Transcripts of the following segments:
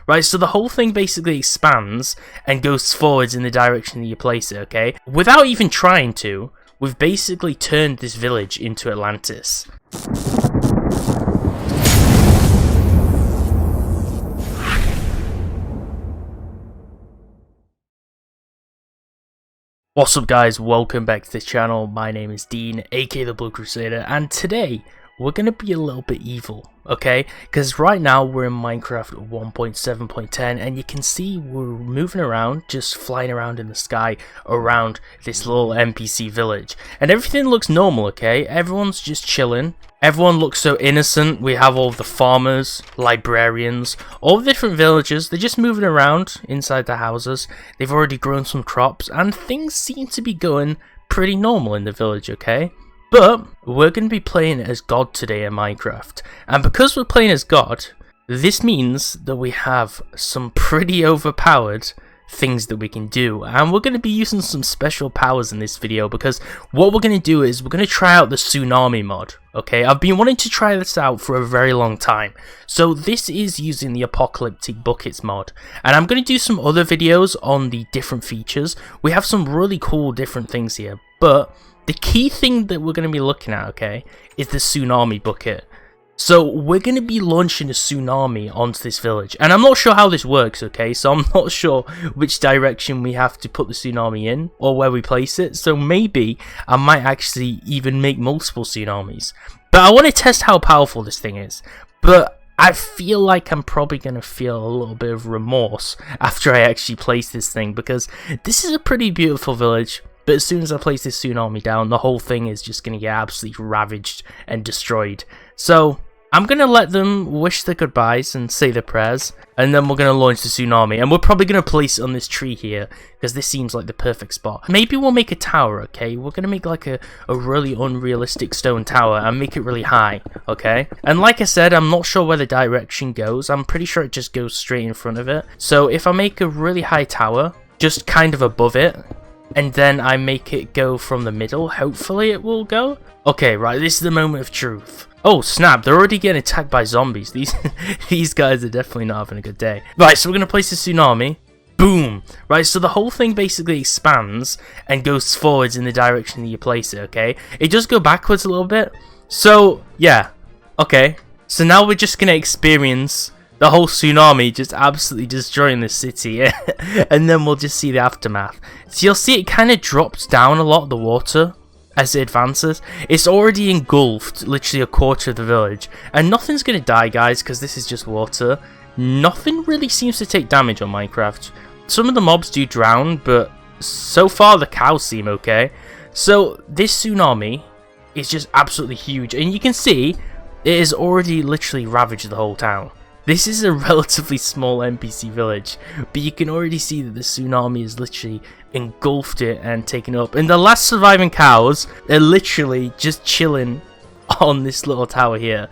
right? So the whole thing basically expands and goes forwards in the direction that you place it, okay? Without even trying to, we've basically turned this village into Atlantis. What's up guys, welcome back to this channel. My name is Dean, aka the Blue Crusader, and today we're gonna be a little bit evil, okay? Because right now we're in Minecraft 1.7.10 and you can see we're moving around, just flying around in the sky around this little NPC village. And everything looks normal, okay? Everyone's just chilling. Everyone looks so innocent. We have all the farmers, librarians, all the different villagers. They're just moving around inside the houses. They've already grown some crops and things seem to be going pretty normal in the village, okay? But we're going to be playing as God today in Minecraft. And because we're playing as God, this means that we have some pretty overpowered things that we can do. And we're going to be using some special powers in this video because what we're going to do is we're going to try out the Tsunami mod. Okay, I've been wanting to try this out for a very long time. So this is using the Apocalyptic Buckets mod. And I'm going to do some other videos on the different features. We have some really cool different things here. But the key thing that we're going to be looking at, okay, is the Tsunami Bucket. So we're going to be launching a tsunami onto this village. And I'm not sure how this works, okay? So I'm not sure which direction we have to put the tsunami in or where we place it. So maybe I might actually even make multiple tsunamis. But I want to test how powerful this thing is. But I feel like I'm probably going to feel a little bit of remorse after I actually place this thing. Because this is a pretty beautiful village. But as soon as I place this tsunami down, the whole thing is just going to get absolutely ravaged and destroyed. So I'm going to let them wish their goodbyes and say their prayers. And then we're going to launch the tsunami. And we're probably going to place it on this tree here. Because this seems like the perfect spot. Maybe we'll make a tower, okay? We're going to make like a really unrealistic stone tower. And make it really high, okay? And like I said, I'm not sure where the direction goes. I'm pretty sure it just goes straight in front of it. So if I make a really high tower, just kind of above it, and then I make it go from the middle, hopefully it will go. Okay, right, this is the moment of truth. Oh snap, they're already getting attacked by zombies. These guys are definitely not having a good day. Right, so we're going to place the tsunami. Boom! Right, so the whole thing basically expands and goes forwards in the direction that you place it, okay? It does go backwards a little bit. So, yeah. Okay. So now we're just going to experience the whole tsunami just absolutely destroying the city. And then we'll just see the aftermath. So you'll see it kind of drops down a lot, the water, as it advances. It's already engulfed literally a quarter of the village. And nothing's going to die, guys, because this is just water. Nothing really seems to take damage on Minecraft. Some of the mobs do drown, but so far the cows seem okay. So this tsunami is just absolutely huge. And you can see it has already literally ravaged the whole town. This is a relatively small NPC village, but you can already see that the tsunami has literally engulfed it and taken up. And the last surviving cows are literally just chilling on this little tower here.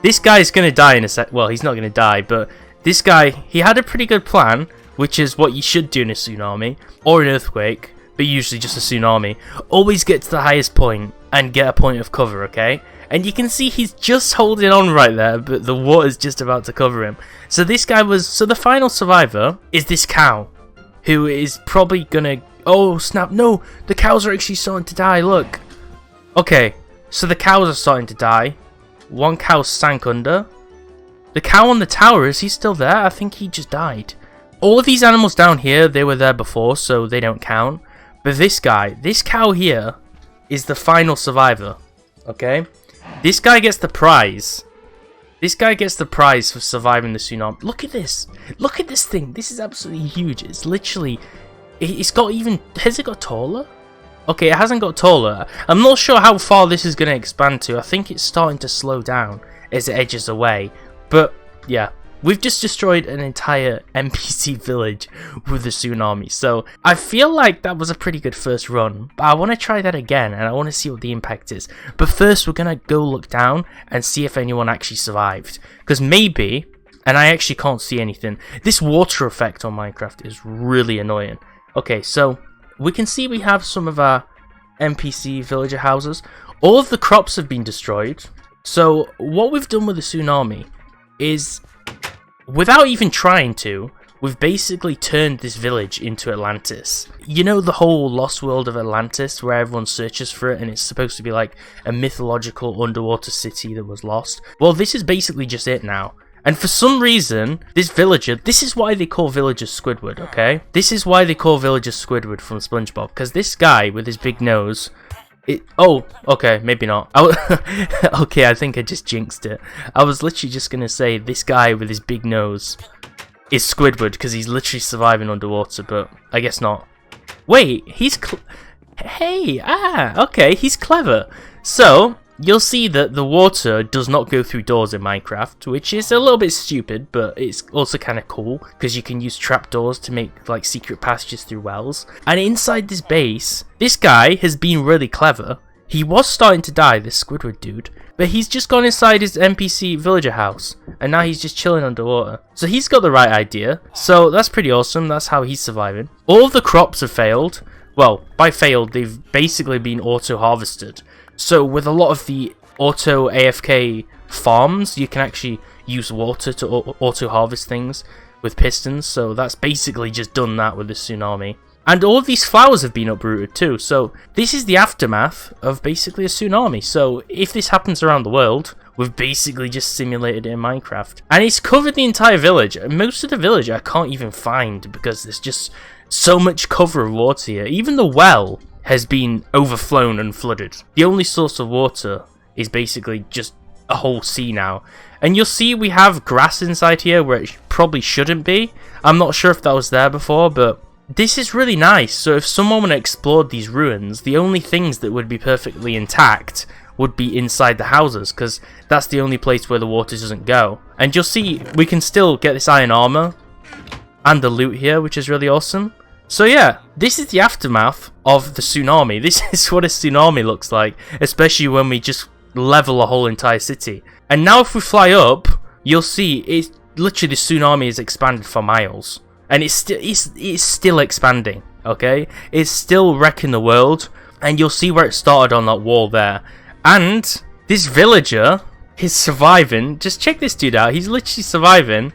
This guy's going to die in a sec. Well, he's not going to die, but this guy, he had a pretty good plan, which is what you should do in a tsunami or an earthquake, but usually just a tsunami. Always get to the highest point and get a point of cover, okay? And you can see he's just holding on right there, but the water's just about to cover him. So this guy was... So the final survivor is this cow, who is probably gonna... Oh, snap. No, the cows are actually starting to die, look. Okay, so the cows are starting to die. One cow sank under. The cow on the tower, is he still there? I think he just died. All of these animals down here, they were there before, so they don't count. But this guy, this cow here, is the final survivor, okay? This guy gets the prize. This guy gets the prize for surviving the tsunami. Look at this. Look at this thing. This is absolutely huge. It's literally... It's got even... Has it got taller? Okay, it hasn't got taller. I'm not sure how far this is going to expand to. I think it's starting to slow down as it edges away. But, yeah. We've just destroyed an entire NPC village with the tsunami. So, I feel like that was a pretty good first run. But I want to try that again, and I want to see what the impact is. But first, we're going to go look down and see if anyone actually survived. Because maybe, and I actually can't see anything, this water effect on Minecraft is really annoying. Okay, so we can see we have some of our NPC villager houses. All of the crops have been destroyed. So, what we've done with the tsunami is... without even trying to, we've basically turned this village into Atlantis. You know the whole lost world of Atlantis where everyone searches for it and it's supposed to be like a mythological underwater city that was lost? Well, this is basically just it now. And for some reason, this villager, this is why they call villagers Squidward, okay? This is why they call villagers Squidward from SpongeBob, because this guy with his big nose, oh, okay, maybe not. Okay, I think I just jinxed it. I was literally just going to say this guy with his big nose is Squidward because he's literally surviving underwater, but I guess not. Wait, he's okay, he's clever. So you'll see that the water does not go through doors in Minecraft, which is a little bit stupid, but it's also kind of cool because you can use trapdoors to make like secret passages through wells. And inside this base, this guy has been really clever. He was starting to die, this Squidward dude, but he's just gone inside his NPC villager house, and now he's just chilling underwater. So he's got the right idea, so that's pretty awesome. That's how he's surviving. All of the crops have failed. Well, by failed, they've basically been auto-harvested. So with a lot of the auto AFK farms, you can actually use water to auto-harvest things with pistons, so that's basically just done that with the tsunami. And all of these flowers have been uprooted too, so this is the aftermath of basically a tsunami. So if this happens around the world, we've basically just simulated it in Minecraft. And it's covered the entire village. Most of the village I can't even find because there's just so much cover of water here. Even the well has been overflown and flooded. The only source of water is basically just a whole sea now. And you'll see we have grass inside here where it probably shouldn't be. I'm not sure if that was there before, but this is really nice. So if someone explored these ruins, the only things that would be perfectly intact would be inside the houses, because that's the only place where the water doesn't go. And you'll see we can still get this iron armor and the loot here, which is really awesome. So yeah, this is the aftermath of the tsunami. This is what a tsunami looks like, especially when we just level a whole entire city. And now if we fly up, you'll see it's literally the tsunami is expanded for miles. And it's still expanding, okay? It's still wrecking the world, and you'll see where it started on that wall there. And this villager is surviving. Just check this dude out. He's literally surviving,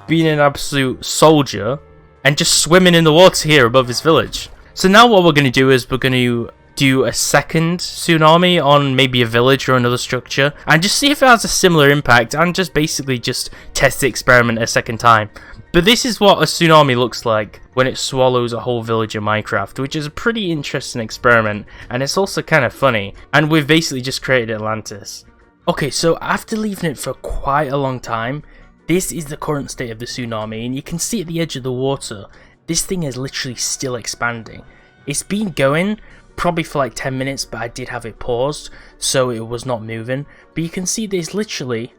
being an absolute soldier, and just swimming in the water here above his village. So now what we're going to do is we're going to do a second tsunami on maybe a village or another structure, and just see if it has a similar impact, and just basically just test the experiment a second time. But this is what a tsunami looks like when it swallows a whole village in Minecraft, which is a pretty interesting experiment, and it's also kind of funny. And we've basically just created Atlantis. Okay, so after leaving it for quite a long time, this is the current state of the tsunami, and you can see at the edge of the water, this thing is literally still expanding. It's been going probably for like 10 minutes, but I did have it paused, so it was not moving. But you can see there's literally,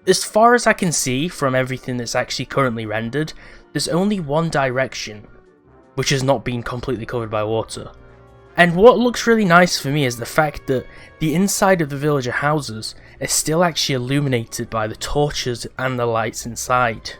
as far as I can see from everything that's actually currently rendered, there's only one direction which has not been completely covered by water. And what looks really nice for me is the fact that the inside of the villager houses is still actually illuminated by the torches and the lights inside,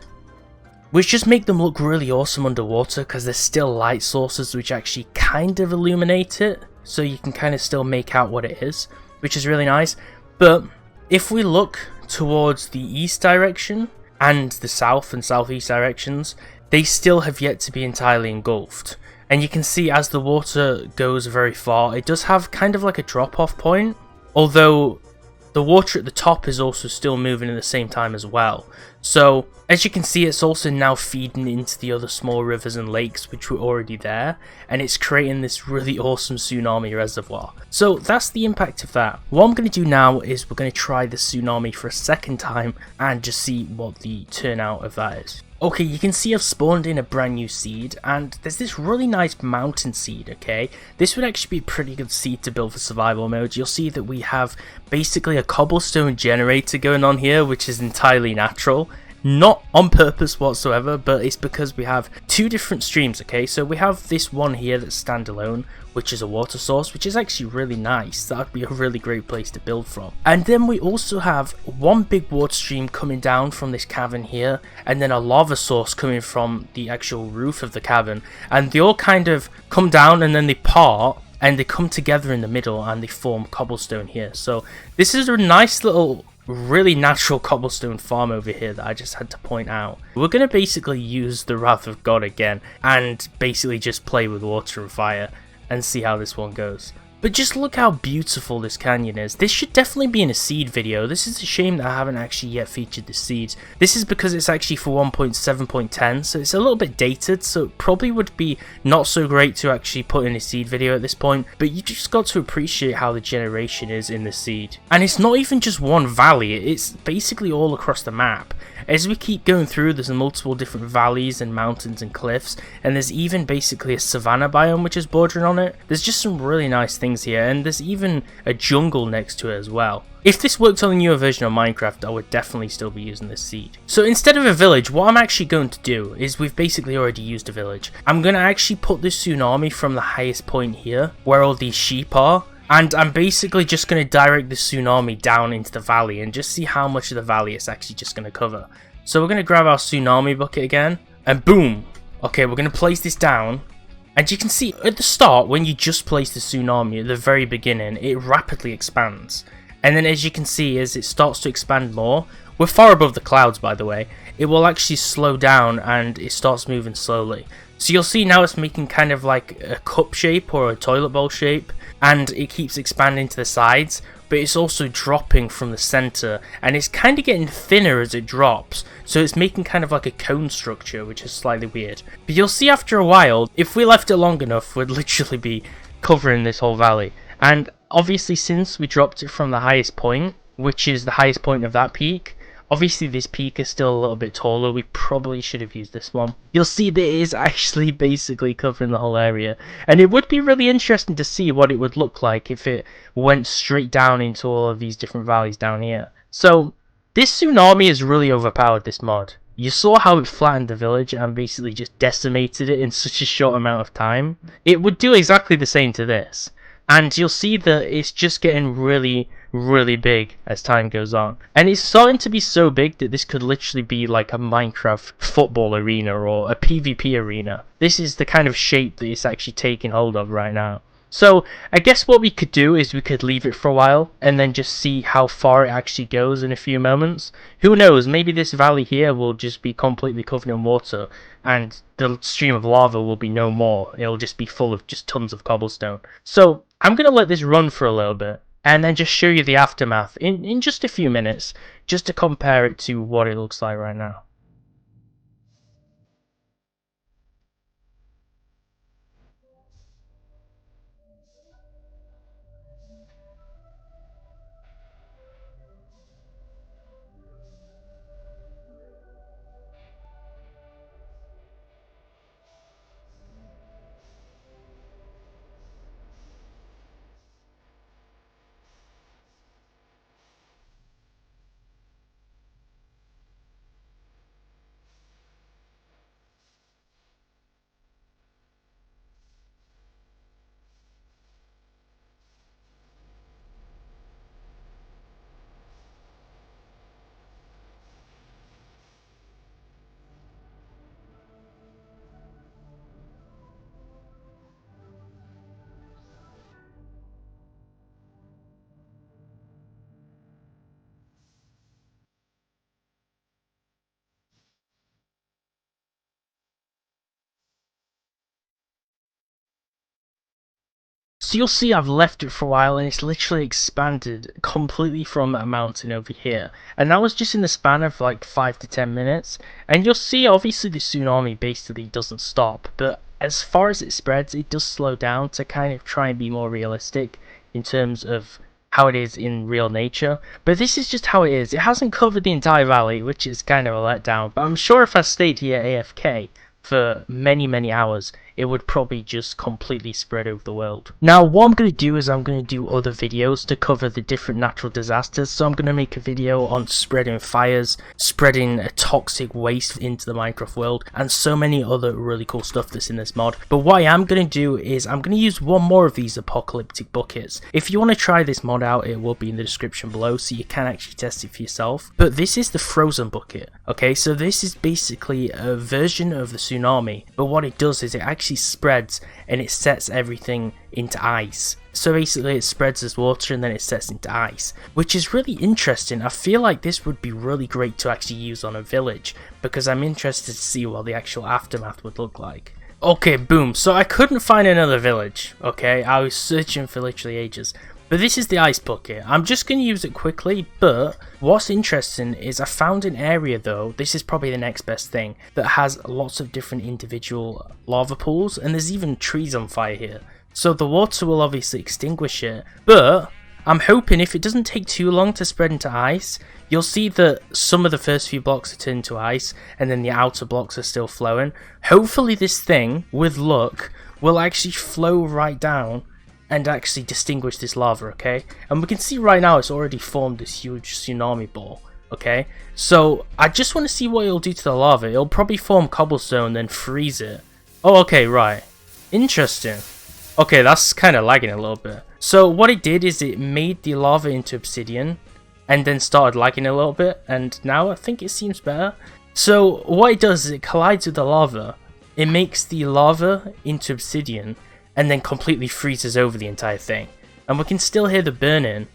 which just make them look really awesome underwater, because there's still light sources which actually kind of illuminate it, so you can kind of still make out what it is, which is really nice. But if we look towards the east direction and the south and southeast directions, they still have yet to be entirely engulfed. And you can see as the water goes very far, it does have kind of like a drop-off point, although the water at the top is also still moving at the same time as well. So as you can see, it's also now feeding into the other small rivers and lakes which were already there, and it's creating this really awesome tsunami reservoir. So that's the impact of that. What I'm going to do now is we're going to try the tsunami for a second time and just see what the turnout of that is. Okay, you can see I've spawned in a brand new seed, and there's this really nice mountain seed, okay? This would actually be a pretty good seed to build for survival mode. You'll see that we have basically a cobblestone generator going on here, which is entirely natural. Not on purpose whatsoever, but it's because we have two different streams, okay? So we have this one here that's standalone, which is a water source, which is actually really nice. That would be a really great place to build from. And then we also have one big water stream coming down from this cavern here, and then a lava source coming from the actual roof of the cavern. And they all kind of come down and then they part, and they come together in the middle and they form cobblestone here. So this is a nice little really natural cobblestone farm over here that I just had to point out. We're going to basically use the Wrath of God again and basically just play with water and fire and see how this one goes. But just look how beautiful this canyon is. This should definitely be in a seed video. This is a shame that I haven't actually yet featured the seeds. This is because it's actually for 1.7.10, so it's a little bit dated, so it probably would be not so great to actually put in a seed video at this point, but you just got to appreciate how the generation is in the seed. And it's not even just one valley, it's basically all across the map. As we keep going through, there's multiple different valleys and mountains and cliffs, and there's even basically a savanna biome which is bordering on it. There's just some really nice things here, and there's even a jungle next to it as well. If this worked on the newer version of Minecraft, I would definitely still be using this seed. So instead of a village, what I'm actually going to do is, we've basically already used a village. I'm going to actually put this tsunami from the highest point here, where all these sheep are. And I'm basically just going to direct the tsunami down into the valley and just see how much of the valley it's actually just going to cover. So we're going to grab our tsunami bucket again, and boom! Okay, we're going to place this down. And you can see at the start, when you just place the tsunami at the very beginning, it rapidly expands. And then as you can see, as it starts to expand more, we're far above the clouds by the way, it will actually slow down and it starts moving slowly. So you'll see now it's making kind of like a cup shape or a toilet bowl shape, and it keeps expanding to the sides, but it's also dropping from the center, and it's kind of getting thinner as it drops, so it's making kind of like a cone structure, which is slightly weird. But you'll see after a while, if we left it long enough, we'd literally be covering this whole valley. And obviously since we dropped it from the highest point, which is the highest point of that peak, obviously this peak is still a little bit taller, we probably should have used this one. You'll see that it is actually basically covering the whole area, and it would be really interesting to see what it would look like if it went straight down into all of these different valleys down here. So this tsunami is really overpowered, this mod. You saw how it flattened the village and basically just decimated it in such a short amount of time. It would do exactly the same to this. And you'll see that it's just getting really big as time goes on. And it's starting to be so big that this could literally be like a Minecraft football arena or a PvP arena. This is the kind of shape that it's actually taking hold of right now. So I guess what we could do is we could leave it for a while and then just see how far it actually goes in a few moments. Who knows, maybe this valley here will just be completely covered in water and the stream of lava will be no more. It'll just be full of just tons of cobblestone. So I'm going to let this run for a little bit and then just show you the aftermath in just a few minutes, just to compare it to what it looks like right now. So you'll see I've left it for a while and it's literally expanded completely from that mountain over here. And that was just in the span of like 5 to 10 minutes. And you'll see obviously the tsunami basically doesn't stop. But as far as it spreads, it does slow down to kind of try and be more realistic in terms of how it is in real nature. But this is just how it is. It hasn't covered the entire valley, which is kind of a letdown. But I'm sure if I stayed here AFK for many hours, it would probably just completely spread over the world. Now what I'm going to do is I'm going to do other videos to cover the different natural disasters. So I'm going to make a video on spreading fires, spreading a toxic waste into the Minecraft world, and so many other really cool stuff that's in this mod. But what I am going to do is I'm going to use one more of these apocalyptic buckets. If you want to try this mod out, it will be in the description below so you can actually test it for yourself. But this is the frozen bucket. Okay, so this is basically a version of the tsunami, but what it does is it actually actually spreads and it sets everything into ice. So basically it spreads as water and then it sets into ice, which is really interesting. I feel like this would be really great to actually use on a village, because I'm interested to see what the actual aftermath would look like. Okay, boom. So I couldn't find another village, okay? I was searching for literally ages. But this is the ice bucket. I'm just going to use it quickly, but what's interesting is I found an area though, this is probably the next best thing, that has lots of different individual lava pools, and there's even trees on fire here. So the water will obviously extinguish it, but I'm hoping if it doesn't take too long to spread into ice, you'll see that some of the first few blocks are turned to ice, and then the outer blocks are still flowing. Hopefully this thing, with luck, will actually flow right down and actually distinguish this lava, okay? And we can see right now it's already formed this huge tsunami ball, okay? So I just want to see what it'll do to the lava. It'll probably form cobblestone, then freeze it. Oh, okay, right. Interesting. Okay, that's kind of lagging a little bit. So what it did is it made the lava into obsidian, and then started lagging a little bit, and now I think it seems better. So what it does is it collides with the lava, it makes the lava into obsidian, and then completely freezes over the entire thing. And we can still hear the burning.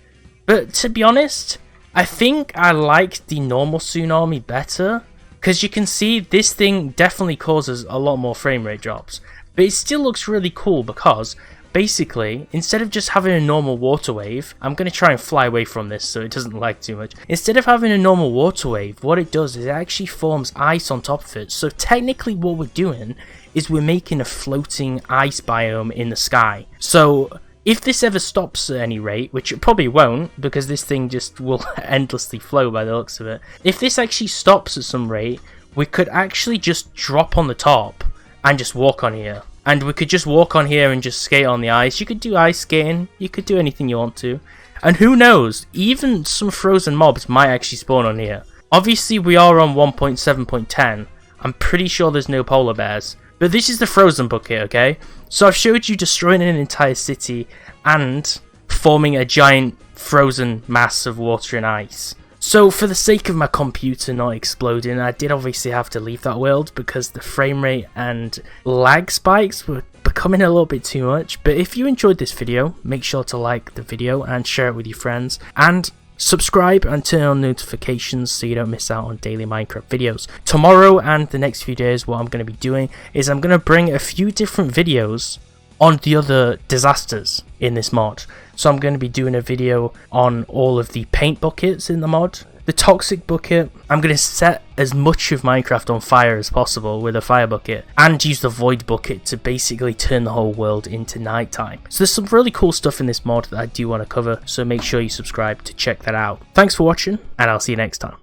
But to be honest, I think I like the normal tsunami better, because you can see this thing definitely causes a lot more frame rate drops. But it still looks really cool because basically, instead of just having a normal water wave, I'm going to try and fly away from this so it doesn't lag too much. Instead of having a normal water wave, what it does is it actually forms ice on top of it. So technically what we're doing is we're making a floating ice biome in the sky. So if this ever stops at any rate, which it probably won't because this thing just will endlessly flow by the looks of it. If this actually stops at some rate, we could actually just drop on the top and just walk on here. And we could just walk on here and just skate on the ice. You could do ice skating, you could do anything you want to. And who knows, even some frozen mobs might actually spawn on here. Obviously we are on 1.7.10, I'm pretty sure there's no polar bears. But this is the frozen bucket, okay? So I've showed you destroying an entire city and forming a giant frozen mass of water and ice. So for the sake of my computer not exploding, I did obviously have to leave that world because the frame rate and lag spikes were becoming a little bit too much. But if you enjoyed this video, make sure to like the video and share it with your friends. And subscribe and turn on notifications so you don't miss out on daily Minecraft videos. Tomorrow and the next few days, what I'm going to be doing is I'm going to bring a few different videos on the other disasters in this mod. So I'm going to be doing a video on all of the paint buckets in the mod, the toxic bucket. I'm going to set as much of Minecraft on fire as possible with a fire bucket, and use the void bucket to basically turn the whole world into nighttime. So there's some really cool stuff in this mod that I do want to cover, so make sure you subscribe to check that out. Thanks for watching, and I'll see you next time.